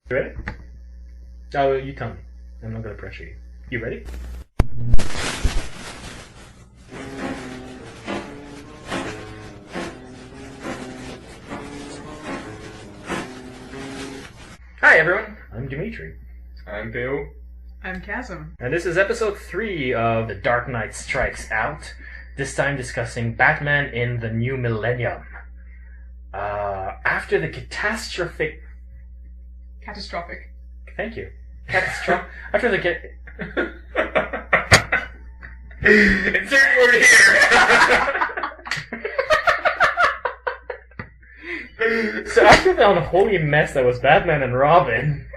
You ready? Oh, you tell me. I'm not gonna pressure you. You ready? Hi everyone, I'm Dimitri. I'm Bill. I'm Chasm. And this is episode 3 of The Dark Knight Strikes Out. This time discussing Batman in the New Millennium. After the catastrophic... Catastrophic. Thank you. After the... Insert word here! So after the unholy mess that was Batman and Robin,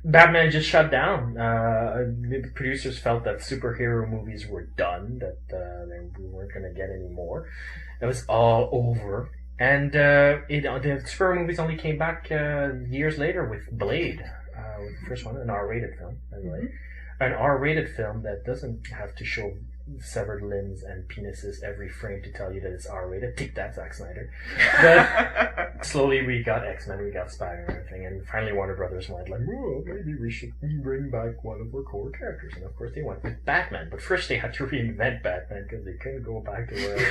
Batman just shut down. The producers felt that superhero movies were done, that we weren't going to get any more. It was all over. And the superhero movies only came back years later with Blade, with the first one, an R-rated film, by the way. An R-rated film that doesn't have to show severed limbs and penises every frame to tell you that it's R-rated. Take that, Zack Snyder. But slowly we got X-Men, we got Spider and everything, and finally Warner Brothers went like, oh, maybe we should bring back one of our core characters. And of course they went with Batman. But first they had to reinvent Batman because they couldn't go back to where they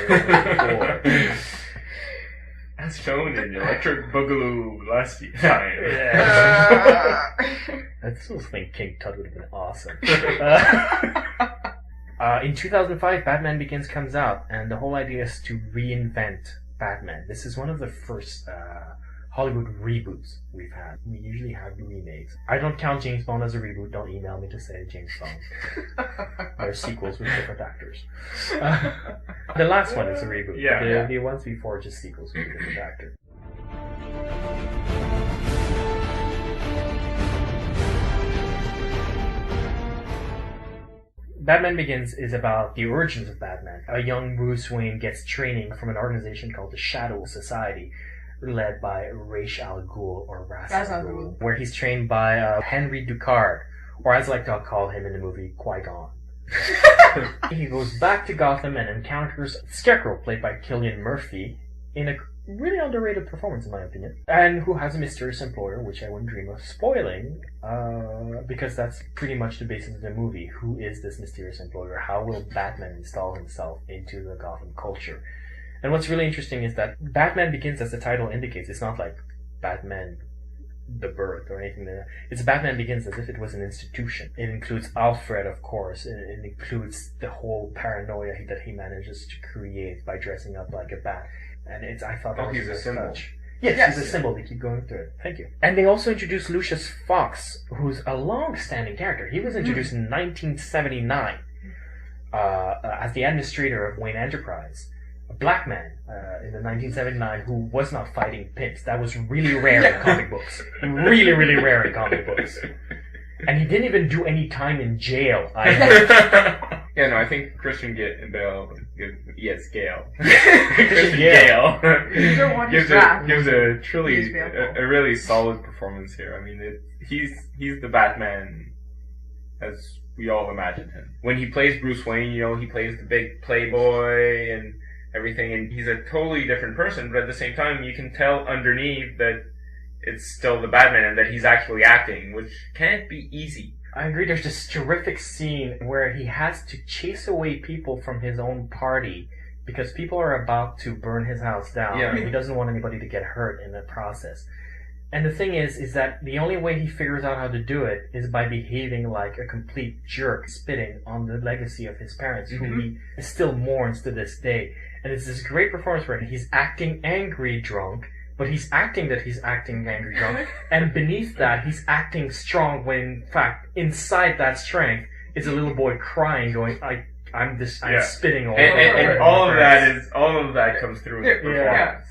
were before. As shown in Electric Boogaloo last time. Yeah. I still think King Tut would have been awesome. In 2005, Batman Begins comes out, and the whole idea is to reinvent Batman. This is one of the first Hollywood reboots we've had. We usually have remakes. I don't count James Bond as a reboot. Don't email me to say James Bond. They're sequels with different actors. The last one is a reboot. Yeah. The ones before just sequels with a different actor. Batman Begins is about the origins of Batman. A young Bruce Wayne gets training from an organization called the Shadow Society, led by Ra's al Ghul, or Ra's al Ghul, where he's trained by Henry Ducard, or as I like to call him in the movie, Qui-Gon. He goes back to Gotham and encounters Scarecrow, played by Cillian Murphy, in a really underrated performance in my opinion, and who has a mysterious employer, which I wouldn't dream of spoiling, because that's pretty much the basis of the movie. Who is this mysterious employer? How will Batman install himself into the Gotham culture? And what's really interesting is that Batman Begins, as the title indicates, it's not like Batman the Birth or anything like that. It's Batman Begins as if it was an institution. It includes Alfred, of course. It includes the whole paranoia that he manages to create by dressing up like a bat. And I thought that was he's a symbol. touch. Yes, he's a symbol. They keep going through it. Thank you. And they also introduced Lucius Fox, who's a long-standing character. He was introduced in 1979 as the administrator of Wayne Enterprise. A black man in the 1979 who was not fighting pimps. That was really rare in comic books. Really, really rare in comic books. And he didn't even do any time in jail. Yeah, no, I think Christian Gale. Christian Gale You don't want his gives draft. a truly a really solid performance here. I mean, he's the Batman as we all imagined him. When he plays Bruce Wayne, he plays the big playboy and everything, and he's a totally different person, but at the same time you can tell underneath that it's still the Batman and that he's actually acting, which can't be easy. I agree. There's this terrific scene where he has to chase away people from his own party because people are about to burn his house down. Yeah. And he doesn't want anybody to get hurt in the process. And the thing is that the only way he figures out how to do it is by behaving like a complete jerk, spitting on the legacy of his parents, who he still mourns to this day. And it's this great performance where he's acting angry drunk, but he's acting that he's acting angry drunk, and beneath that he's acting strong when in fact inside that strength is a little boy crying, going, I'm spitting all over. And all of that comes through in the performance.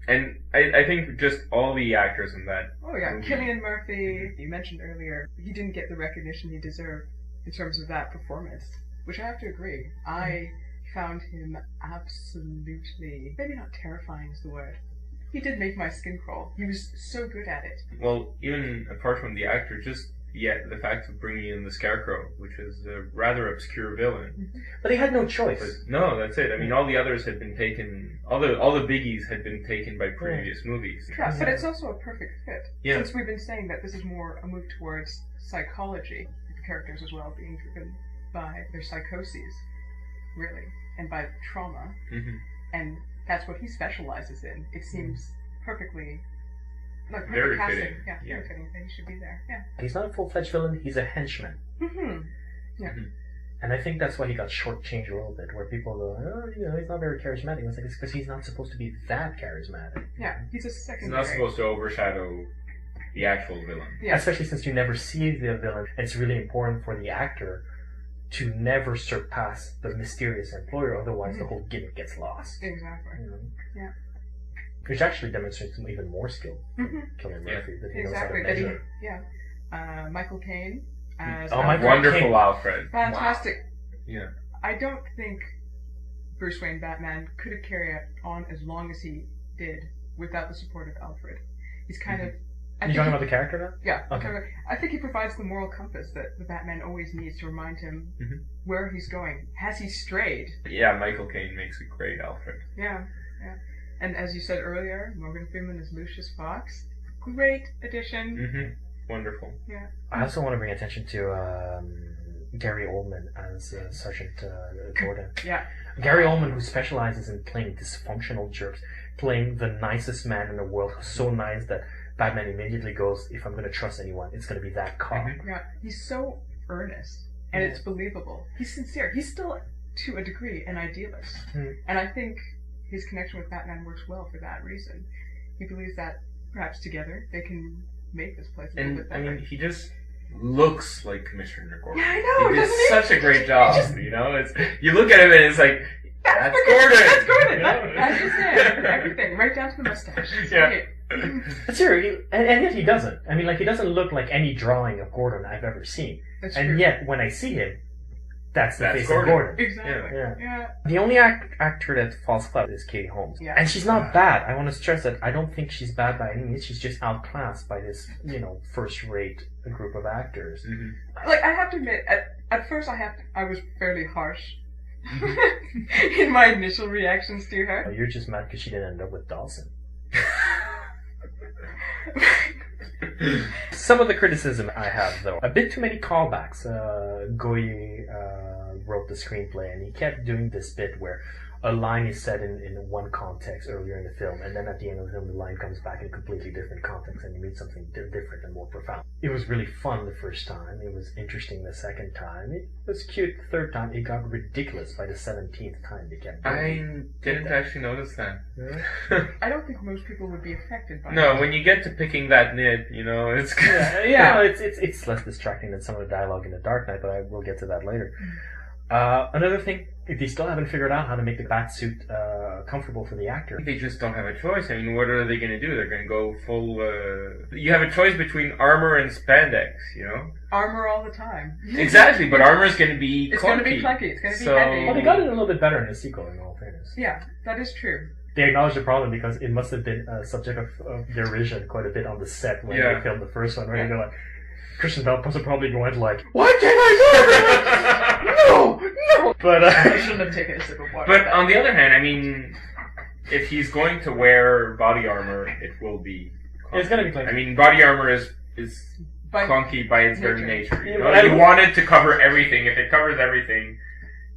And I think just all the actors in that. Oh yeah, Cillian Murphy, you mentioned earlier, he didn't get the recognition he deserved in terms of that performance, which I have to agree. I found him absolutely, maybe not terrifying is the word. He did make my skin crawl. He was so good at it. Well, even apart from the actor, the fact of bringing in the Scarecrow, which is a rather obscure villain. But they had no choice. But no, that's it. I mean, all the others had been taken. All the biggies had been taken by previous movies. Yeah, but it's also a perfect fit. Yeah. Since we've been saying that this is more a move towards psychology, the characters as well being driven by their psychoses, really, and by trauma, and that's what he specializes in. It seems perfectly. Like perfect Very casting. fitting. Yeah, very fitting. He should be there. Yeah. He's not a full-fledged villain, he's a henchman. Yeah. And I think that's why he got shortchanged a little bit, where people go, oh, he's not very charismatic. It's like, it's because he's not supposed to be that charismatic. Yeah, he's a secondary. He's not supposed to overshadow the actual villain. Yeah. Especially since you never see the villain. It's really important for the actor to never surpass the mysterious employer, otherwise the whole gimmick gets lost. Exactly. Yeah. Which actually demonstrates even more skill from Cillian Murphy, that he knows how to measure. Michael Caine as wonderful Alfred. Fantastic. Wow. Yeah. I don't think Bruce Wayne Batman could have carried on as long as he did without the support of Alfred. He's kind of... You're talking about the character now? Yeah. Okay. I think he provides the moral compass that the Batman always needs to remind him where he's going. Has he strayed? Yeah, Michael Caine makes a great Alfred. Yeah. And as you said earlier, Morgan Freeman is Lucius Fox. Great addition. Wonderful. Yeah. I also want to bring attention to Gary Oldman as Sergeant Gordon. Yeah. Gary Oldman, who specializes in playing dysfunctional jerks, playing the nicest man in the world, who's so nice that Batman immediately goes, if I'm going to trust anyone, it's going to be that cop. Yeah. He's so earnest, and it's believable. He's sincere. He's still, to a degree, an idealist. And I think his connection with Batman works well for that reason. He believes that perhaps together they can make this place a little bit better. I mean, he just looks like Commissioner Gordon. Yeah, I know. He did such a great job. You know, you look at him and it's like, that's Gordon. That's Gordon. That's his name. Everything, right down to the mustache. It's great. But seriously, and yet he doesn't. I mean, like, he doesn't look like any drawing of Gordon I've ever seen. That's and true. yet, when I see him, that's the face Gordon. of Gordon. Exactly. Yeah. The only actor that falls flat is Katie Holmes. Yeah. And she's not bad. I want to stress that I don't think she's bad by any means. She's just outclassed by this, first-rate group of actors. Like, I have to admit, at first I was fairly harsh in my initial reactions to her. Oh, you're just mad because she didn't end up with Dawson. Some of the criticism I have, though, a bit too many callbacks. Goye wrote the screenplay, and he kept doing this bit where a line is said in one context earlier in the film, and then at the end of the film, the line comes back in a completely different context, and you mean something different and more profound. It was really fun the first time. It was interesting the second time. It was cute the third time. It got ridiculous by the 17th time they kept doing I didn't actually notice that. I don't think most people would be affected by it. No, when you get to picking that nit, it's good. Yeah. It's less distracting than some of the dialogue in The Dark Knight, but I will get to that later. Another thing, they still haven't figured out how to make the batsuit comfortable for the actor. They just don't have a choice. I mean, what are they going to do? They're going to go full... You have a choice between armor and spandex, Armor all the time. Exactly, but armor is going to be It's clunky. going to be clunky. It's going to be heavy. Well, they got it a little bit better in the sequel, in all fairness. Yeah, that is true. They acknowledged the problem because it must have been a subject of derision quite a bit on the set when they filmed the first one, where they go like, Christian Bale was probably going like, why can't I do it? No! But, I shouldn't have taken a sip of water. But on the other hand, I mean, if he's going to wear body armor, it will be clunky. It's going to be clunky. I mean, body armor is clunky by its very nature. You want it to cover everything. If it covers everything,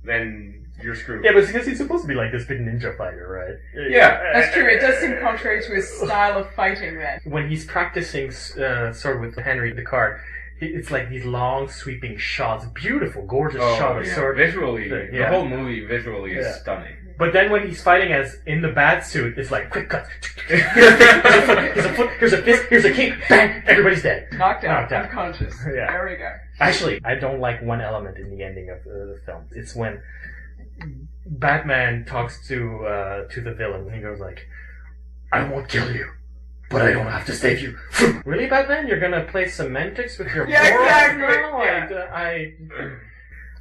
then you're screwed. Yeah, but because he's supposed to be like this big ninja fighter, right? Yeah. That's true. It does seem contrary to his style of fighting then. When he's practicing sword with Henry Picard, it's like these long sweeping shots, beautiful, gorgeous shot of sword. Visually, the whole movie visually is stunning. But then when he's fighting as in the bat suit, it's like quick cut. Here's a foot, here's a fist, here's a kick, bang, everybody's dead. Knocked out, unconscious. Yeah. There we go. Actually, I don't like one element in the ending of the film. It's when Batman talks to the villain, and he goes like, I won't kill you, but I don't have to save you. Really, Batman? You're gonna play semantics with your exactly. No,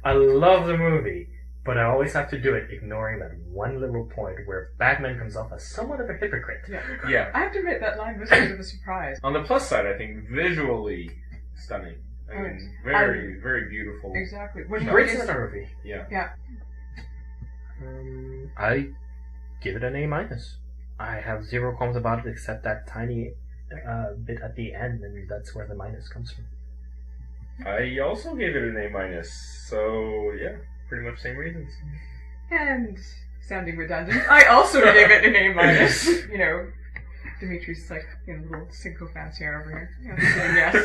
I love the movie, but I always have to do it ignoring that one little point where Batman comes off as somewhat of a hypocrite. Yeah. I have to admit that line was a bit of a surprise. On the plus side, I think visually stunning. I mean, very, very beautiful. Exactly. Great cinematography. Yeah. Yeah. I give it an A-. I have zero qualms about it except that tiny bit at the end, and that's where the minus comes from. I also gave it an A-. So, yeah, pretty much same reasons. And, sounding redundant, I also gave it an A-. You know, Dimitri's like, you know, little sycophants here over here. You know, saying yes.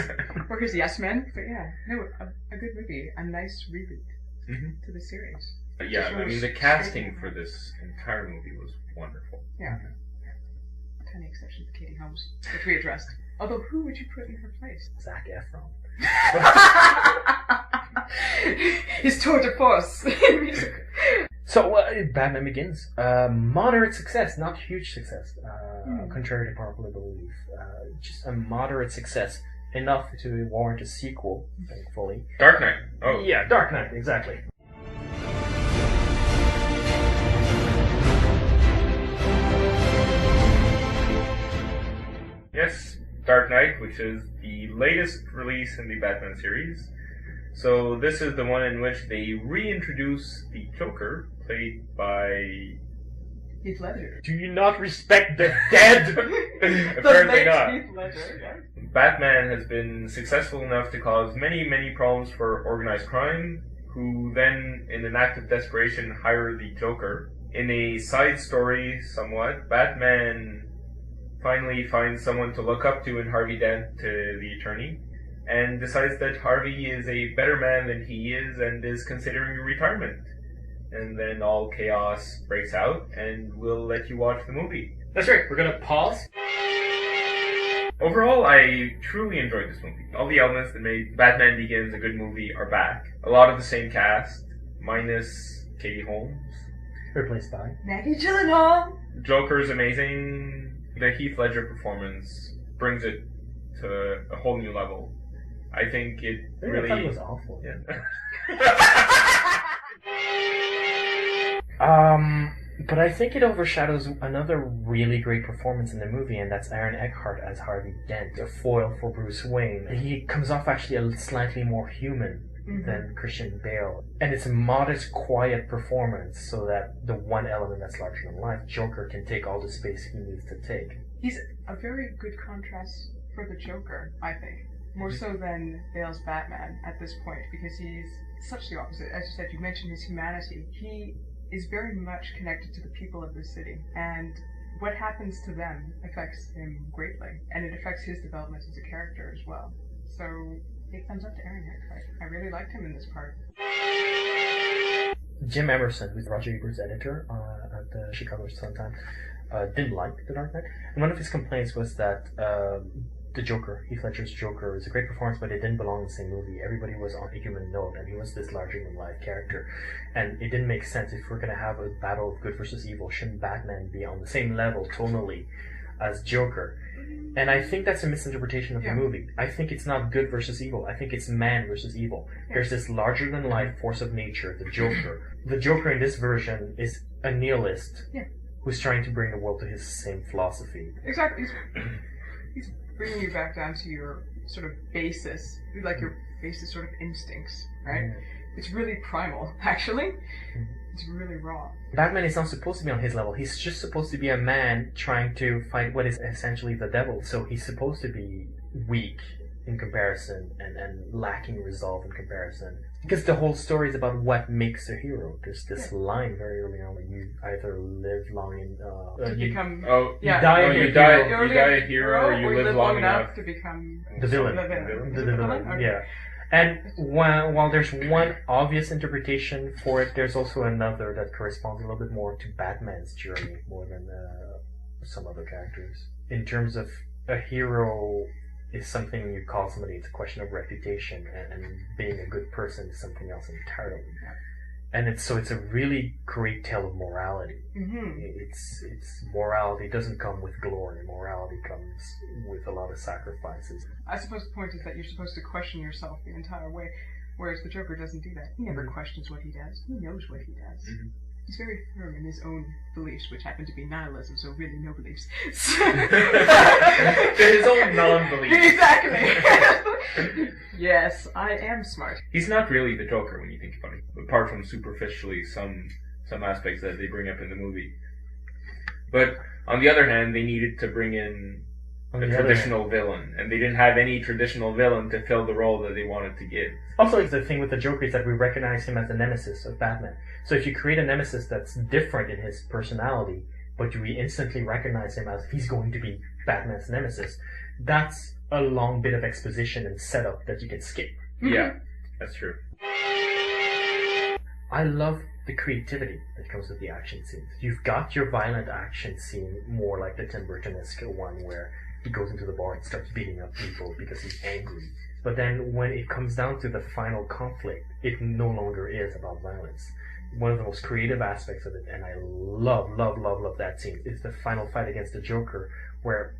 Or his yes men. But yeah, no, a good movie. A nice reboot to the series. Yeah, I mean, the casting for this entire movie was wonderful. Yeah. Tiny exception to Katie Holmes, which we addressed. Although, who would you put in her place? Zac Efron. His tour de force. So, Batman Begins. Moderate success, not huge success, contrary to popular belief. Just a moderate success, enough to warrant a sequel, thankfully. Dark Knight. Oh. Yeah, Dark Knight, exactly. Yes, Dark Knight, which is the latest release in the Batman series. So this is the one in which they reintroduce the Joker, played by Heath Ledger. Do you not respect the dead? Apparently not. Heath Ledger, yeah. Batman has been successful enough to cause many, many problems for organized crime, who then, in an act of desperation, hire the Joker. In a side story, somewhat, Batman finally finds someone to look up to in Harvey Dent, the attorney, and decides that Harvey is a better man than he is and is considering retirement. And then all chaos breaks out, and we'll let you watch the movie. That's right, we're gonna pause. Overall, I truly enjoyed this movie. All the elements that made Batman Begins a good movie are back. A lot of the same cast, minus Katie Holmes. Replaced by Maggie Gyllenhaal. Joker's amazing. The Heath Ledger performance brings it to a whole new level. I think it really... I thought it was awful. Yeah. But I think it overshadows another really great performance in the movie, and that's Aaron Eckhart as Harvey Dent, a foil for Bruce Wayne. He comes off actually a slightly more human than Christian Bale. And it's a modest, quiet performance, so that the one element that's larger than life, Joker, can take all the space he needs to take. He's a very good contrast for the Joker, I think. More so than Bale's Batman at this point, because he's such the opposite. As you said, you mentioned his humanity. He is very much connected to the people of the city, and what happens to them affects him greatly, and it affects his development as a character as well. So, big thumbs up to Aaron Eckhart. I really liked him in this part. Jim Emerson, who's Roger Ebert's editor at the Chicago Sun-Times, didn't like The Dark Knight, and one of his complaints was that the Joker, Heath Ledger's Joker, was a great performance, but it didn't belong in the same movie. Everybody was on a human note, and he was this larger-than-life character. And it didn't make sense. If we're going to have a battle of good versus evil, shouldn't Batman be on the same level, tonally, as Joker? And I think that's a misinterpretation of the movie. I think it's not good versus evil. I think it's man versus evil. There's this larger-than-life force of nature, the Joker. The Joker in this version is a nihilist who's trying to bring the world to his same philosophy. Exactly. He's bringing you back down to your sort of basis, like your basic sort of instincts, right? It's really primal, actually. It's really raw. Batman is not supposed to be on his level. He's just supposed to be a man trying to fight what is essentially the devil. So he's supposed to be weak in comparison and lacking resolve in comparison. Because the whole story is about what makes a hero. There's this line very early on where you either live long in... you become... you die a hero, or you live long enough to become... The villain. The villain, okay. yeah. And while there's one obvious interpretation for it, there's also another that corresponds a little bit more to Batman's journey more than some other characters. In terms of a hero is something you call somebody, it's a question of reputation, and being a good person is something else entirely. And it's a really great tale of morality. It's morality doesn't come with glory. Morality comes with a lot of sacrifices. I suppose the point is that you're supposed to question yourself the entire way, whereas the Joker doesn't do that. He never questions what he does. He knows what he does. He's very firm in his own beliefs, which happen to be nihilism, so really no beliefs. His own non-beliefs. Exactly. Yes, I am smart. He's not really the Joker when you think about it, apart from superficially some aspects that they bring up in the movie. But on the other hand, they needed to bring in a traditional villain, and they didn't have any traditional villain to fill the role that they wanted to give. Also, it's the thing with the Joker is that we recognize him as the nemesis of Batman. So if you create a nemesis that's different in his personality, but we instantly recognize him as he's going to be Batman's nemesis, that's a long bit of exposition and setup that you can skip. Yeah, that's true. I love the creativity that comes with the action scenes. You've got your violent action scene, more like the Tim Burton-esque one where he goes into the bar and starts beating up people because he's angry. But then when it comes down to the final conflict, it no longer is about violence. One of the most creative aspects of it, and I love that scene, is the final fight against the Joker, where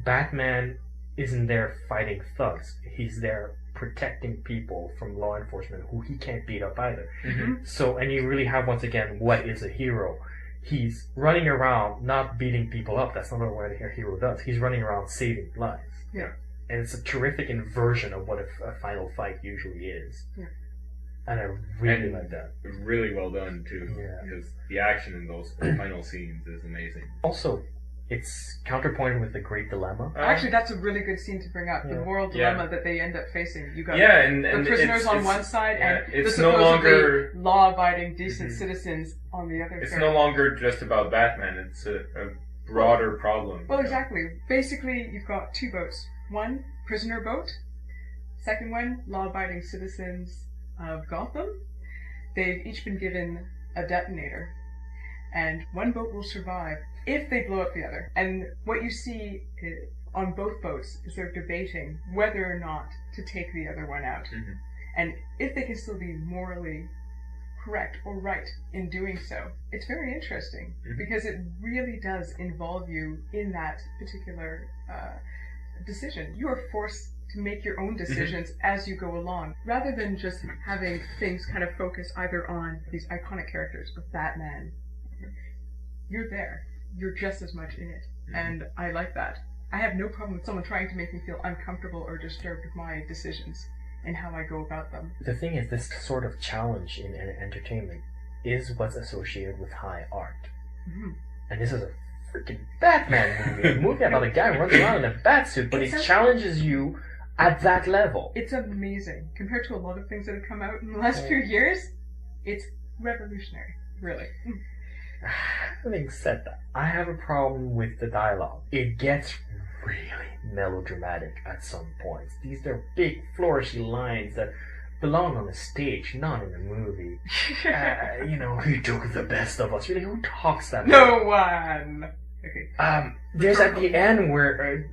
Batman isn't there fighting thugs. He's there protecting people from law enforcement who he can't beat up either. Mm-hmm. So, and you really have, once again, what is a hero? He's running around, not beating people up. That's not what a hero does. He's running around saving lives. Yeah. And it's a terrific inversion of what a final fight usually is. Yeah. And I really like that. Really well done, too. Yeah. Because the action in those final scenes is amazing. Also, it's counterpointed with the Great Dilemma. Actually, that's a really good scene to bring up. The moral dilemma that they end up facing. You got and the prisoners on one side and the it's supposedly no longer law-abiding, decent citizens on the other side. It's no longer just about Batman. It's a broader problem. Well, exactly. Basically, you've got two boats. One, prisoner boat. Second one, law-abiding citizens of Gotham. They've each been given a detonator. And one boat will survive if they blow up the other. And what you see on both boats is they're debating whether or not to take the other one out. Mm-hmm. And if they can still be morally correct or right in doing so. It's very interesting because it really does involve you in that particular decision. You are forced to make your own decisions as you go along, rather than just having things kind of focus either on these iconic characters of Batman. You're there. You're just as much in it. And I like that. I have no problem with someone trying to make me feel uncomfortable or disturbed with my decisions and how I go about them. The thing is, this sort of challenge in entertainment is what's associated with high art. Mm-hmm. And this is a freaking Batman movie. A movie about a guy running around in a bat suit, but it challenges you at that level. It's amazing. Compared to a lot of things that have come out in the last few years, it's revolutionary, really. Having said that, I have a problem with the dialogue. It gets really melodramatic at some points. These are big, flourishy lines that belong on the stage, not in a movie. Who took the best of us? Really, who talks that way? No one! Okay. There's at the end where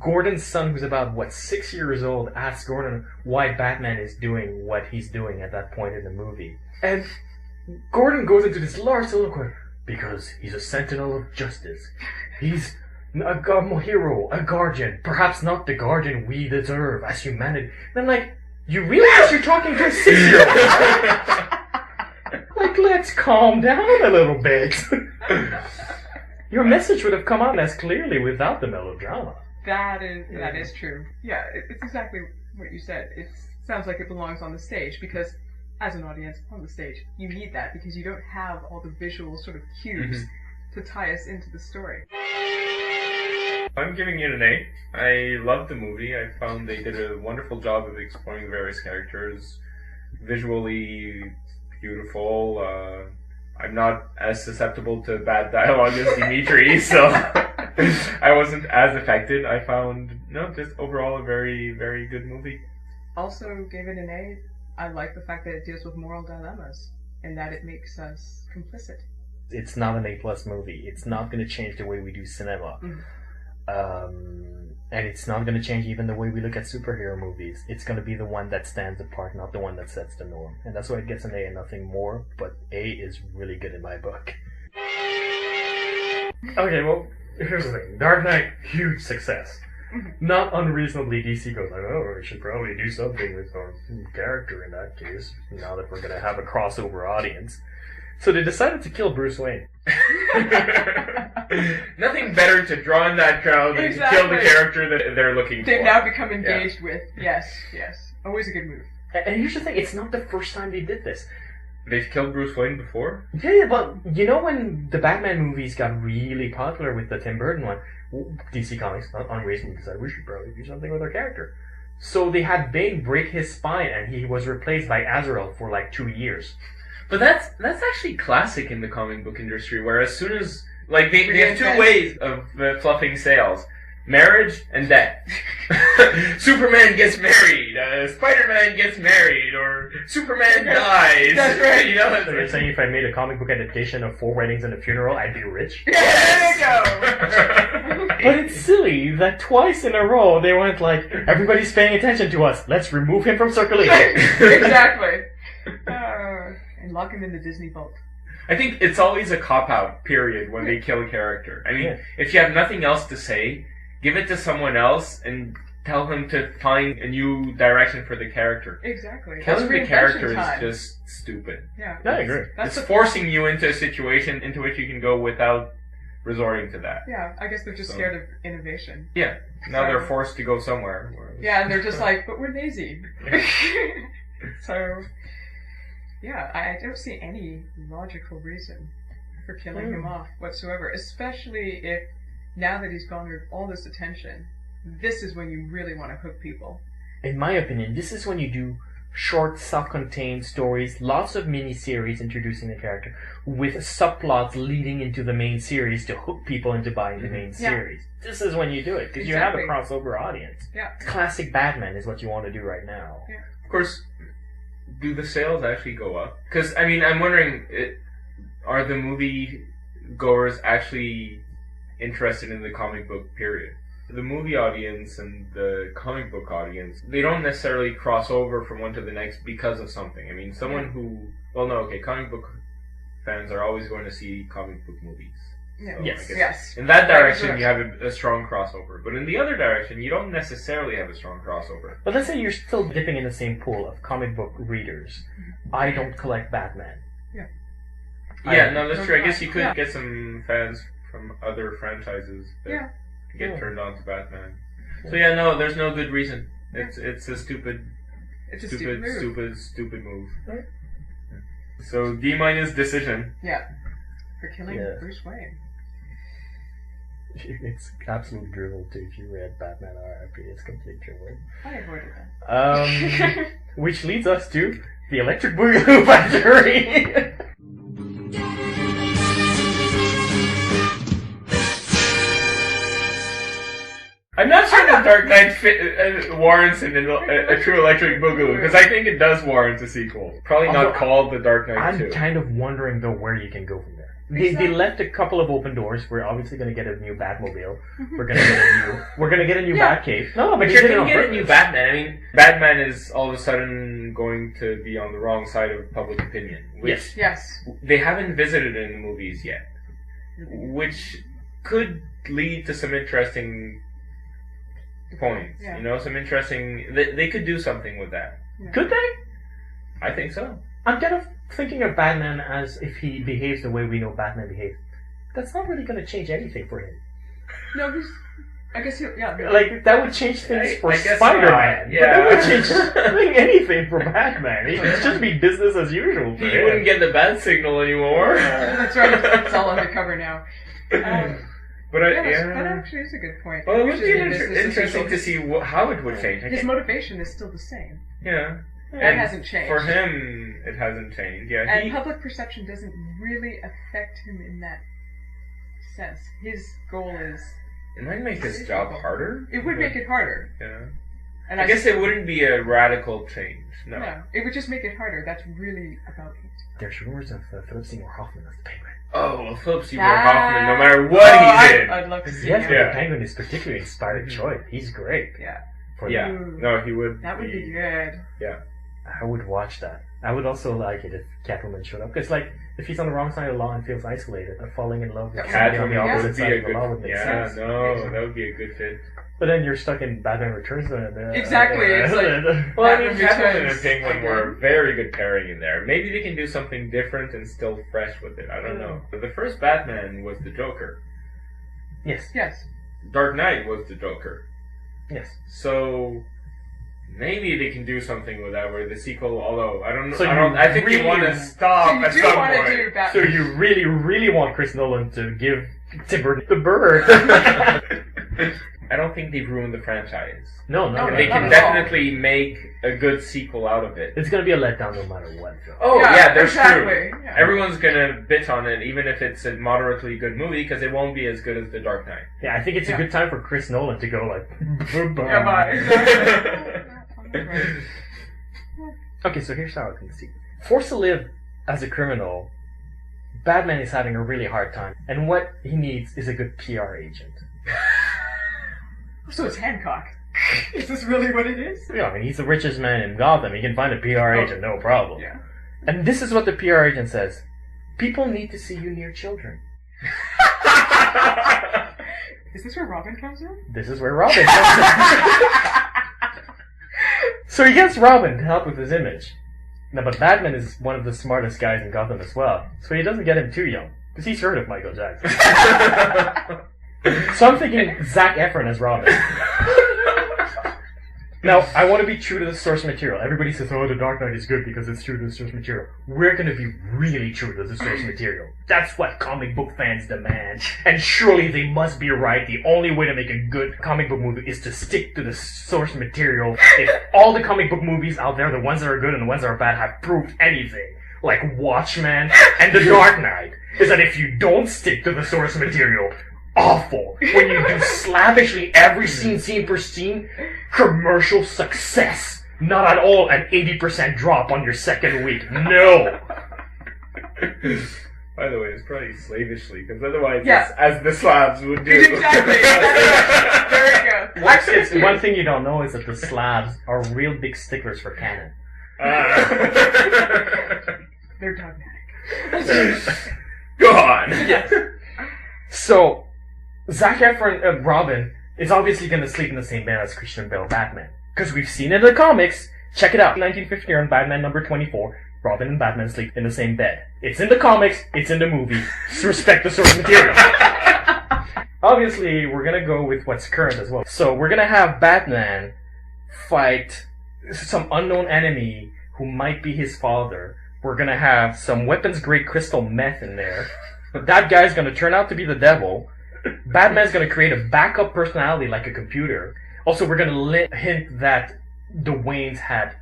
Gordon's son, who's about, 6 years old, asks Gordon why Batman is doing what he's doing at that point in the movie. And Gordon goes into this large soliloquy, because he's a sentinel of justice. He's a hero, a guardian, perhaps not the guardian we deserve as humanity. And I'm like, you realize you're talking to a 6-year-old, right? Let's calm down a little bit. Your message would have come out less clearly without the melodrama. That is true. Yeah, it's exactly what you said. It sounds like it belongs on the stage, because as an audience on the stage, you need that because you don't have all the visual sort of cues to tie us into the story. I'm giving it an A. I loved the movie. I found they did a wonderful job of exploring the various characters. Visually beautiful. I'm not as susceptible to bad dialogue as Dimitri, so I wasn't as affected. I found, just overall a very, very good movie. Also gave it an A. I like the fact that it deals with moral dilemmas and that it makes us complicit. It's not an A+ movie. It's not going to change the way we do cinema. And it's not going to change even the way we look at superhero movies. It's going to be the one that stands apart, not the one that sets the norm. And that's why it gets an A and nothing more, but A is really good in my book. Okay, well, here's the thing. Dark Knight, huge success. Not unreasonably, DC goes, we should probably do something with our character in that case, now that we're going to have a crossover audience. So they decided to kill Bruce Wayne. Nothing better to draw in that crowd than to kill the character that they're looking for. They've now become engaged with. Yes. Always a good move. And here's the thing, it's not the first time they did this. They've killed Bruce Wayne before? Yeah, but you know when the Batman movies got really popular with the Tim Burton one, DC Comics unreasonably decided we should probably do something with our character. So they had Bane break his spine and he was replaced by Azrael for like 2 years. But that's actually classic in the comic book industry, where as soon as... Like, they have two ways of fluffing sales. Marriage and death. Superman gets married, Spider-Man gets married, or Superman dies. That's right. You know, So you're saying if I made a comic book adaptation of 4 weddings and a funeral, I'd be rich? There you go! But it's silly that twice in a row they went like, everybody's paying attention to us, let's remove him from circulation. Exactly. And lock him in the Disney vault. I think it's always a cop-out, period, when they kill a character. I mean, if you have nothing else to say, give it to someone else and tell him to find a new direction for the character. Exactly. Killing the character is just stupid. Yeah. I agree. It's forcing you into a situation into which you can go without resorting to that. Yeah, I guess they're just scared of innovation. Yeah. Now they're forced to go somewhere. Yeah, and they're just like, but we're lazy. So, yeah, I don't see any logical reason for killing him off whatsoever, especially if, now that he's garnered all this attention, this is when you really want to hook people. In my opinion, this is when you do short, self-contained stories, lots of mini-series introducing the character, with subplots leading into the main series to hook people into buying the main series. This is when you do it, because you have a crossover audience. Yeah. Classic Batman is what you want to do right now. Yeah. Of course, do the sales actually go up? Because, I mean, I'm wondering, are the movie goers actually interested in the comic book period? The movie audience and the comic book audience, they don't necessarily cross over from one to the next because of something. I mean, someone who... Well, no, okay, comic book fans are always going to see comic book movies. Yeah. So Yes. In that direction, you have a strong crossover. But in the other direction, you don't necessarily have a strong crossover. But let's say you're still dipping in the same pool of comic book readers. I don't collect Batman. Yeah, no, that's true. I guess you could get some fans from other franchises that get turned on to Batman. So yeah, no, there's no good reason. It's a stupid move. Right. So D- decision. Yeah. For killing Bruce Wayne. It's absolute drivel too. If you read Batman R.I.P., it's complete drivel. I avoided that. Which leads us to the Electric Boogaloo Factory. I'm not sure the Dark Knight warrants a true Electric Boogaloo, because I think it does warrant a sequel. Probably not called The Dark Knight 2. I'm kind of wondering, though, where you can go from there. They left a couple of open doors. We're obviously going to get a new Batmobile. We're going to get a new Batcave. No, but you're going to get a new Batman. I mean, Batman is all of a sudden going to be on the wrong side of public opinion. Which yes. They haven't visited in the movies yet. Which could lead to some interesting points. Yeah. You know, some interesting... They could do something with that. Yeah. Could they? I think so. I'm kind of thinking of Batman as if he behaves the way we know Batman behaves. That's not really going to change anything for him. No, I guess like, that would change things for Spider-Man. But that would change anything for Batman. It would just be business as usual for him. He wouldn't get the bat signal anymore. That's right. It's all undercover now. But that actually is a good point. Well, it would be interesting to see how it would change. His motivation is still the same. Yeah. It hasn't changed. For him, it hasn't changed. Yeah. And public perception doesn't really affect him in that sense. His goal is... It might make his job harder. It would make it harder. Yeah. And I guess it wouldn't be a radical change. No. It would just make it harder. That's really about it. There's rumors of Philip Seymour Hoffman as the Penguin. Oh, well, Philip Seymour Hoffman, no matter what he did. I'd love to see him. The Penguin is particularly inspired choice. He's great. Yeah. No, he would. That would be good. Yeah. I would watch that. I would also like it if Catwoman showed up. Because, like, if he's on the wrong side of the law and feels isolated, falling in love with somebody on the opposite side of the law would make sense. No, that would be a good fit. But then you're stuck in Batman Returns. Exactly. It's like, well, I mean, Catwoman and Returns Penguin again. were a very good pairing in there. Maybe they can do something different and still fresh with it. I don't know. But the first Batman was the Joker. Yes. Yes. Dark Knight was the Joker. Yes. So maybe they can do something with that. Where the sequel, although I don't know, So I think really you want to stop So you at do some want to point. do So Batman. you really, really want Chris Nolan to give Tim Burton the bird? I don't think they've ruined the franchise. No, No, They not can at definitely make a good sequel out of it. It's gonna be a letdown no matter what. Though. Oh yeah, that's exactly. true. Yeah. Everyone's gonna bitch on it, even if it's a moderately good movie, because it won't be as good as The Dark Knight. Yeah, I think it's a good time for Chris Nolan to go like. Yeah, bye. Exactly. Right. Okay, so here's how I can see. Forced to live as a criminal, Batman is having a really hard time, and what he needs is a good PR agent. So it's Hancock. Is this really what it is? Yeah, I mean, he's the richest man in Gotham. He can find a PR agent, no problem. Yeah. And this is what the PR agent says. People need to see you near children. Is this where Robin comes in? This is where Robin comes in. So he gets Robin to help with his image. Now, but Batman is one of the smartest guys in Gotham as well, so he doesn't get him too young, because he's heard of Michael Jackson. So I'm thinking Zac Efron as Robin. Now, I want to be true to the source material. Everybody says, oh, The Dark Knight is good because it's true to the source material. We're going to be really true to the source material. That's what comic book fans demand. And surely they must be right. The only way to make a good comic book movie is to stick to the source material. If all the comic book movies out there, the ones that are good and the ones that are bad, have proved anything, like Watchmen and The Dark Knight, is that if you don't stick to the source material, awful. When you do slavishly every scene per scene, commercial success. Not at all an 80% drop on your second week. No. By the way, it's probably slavishly, because otherwise Yeah. it's as the Slavs would do. Exactly. There we go. Actually, One thing you don't know is that the Slavs are real big sticklers for canon. they're dogmatic. Go on. Yes. So, Zac Efron, Robin, is obviously going to sleep in the same bed as Christian Bale Batman. Because we've seen it in the comics. Check it out. 1950 on Batman number 24, Robin and Batman sleep in the same bed. It's in the comics, it's in the movie. Respect the source material. Obviously, we're going to go with what's current as well. So, we're going to have Batman fight some unknown enemy who might be his father. We're going to have some weapons-grade crystal meth in there. But that guy's going to turn out to be the devil. Batman's going to create a backup personality like a computer. Also, we're going to hint that the Waynes had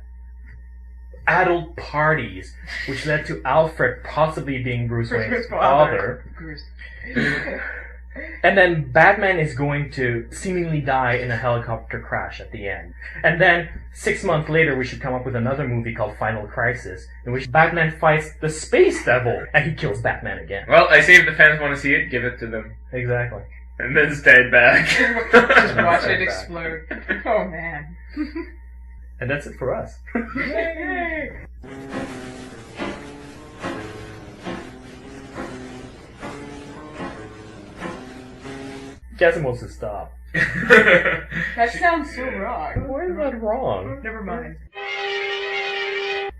adult parties, which led to Alfred possibly being Bruce Wayne's father. And then Batman is going to seemingly die in a helicopter crash at the end. And then, 6 months later, we should come up with another movie called Final Crisis, in which Batman fights the Space Devil, and he kills Batman again. Well, I say if the fans want to see it, give it to them. Exactly. And then stand back. Just watch it explode. Oh man. And that's it for us. Yay! Jasmine wants to stop. That sounds so wrong. Why is that wrong? Never mind.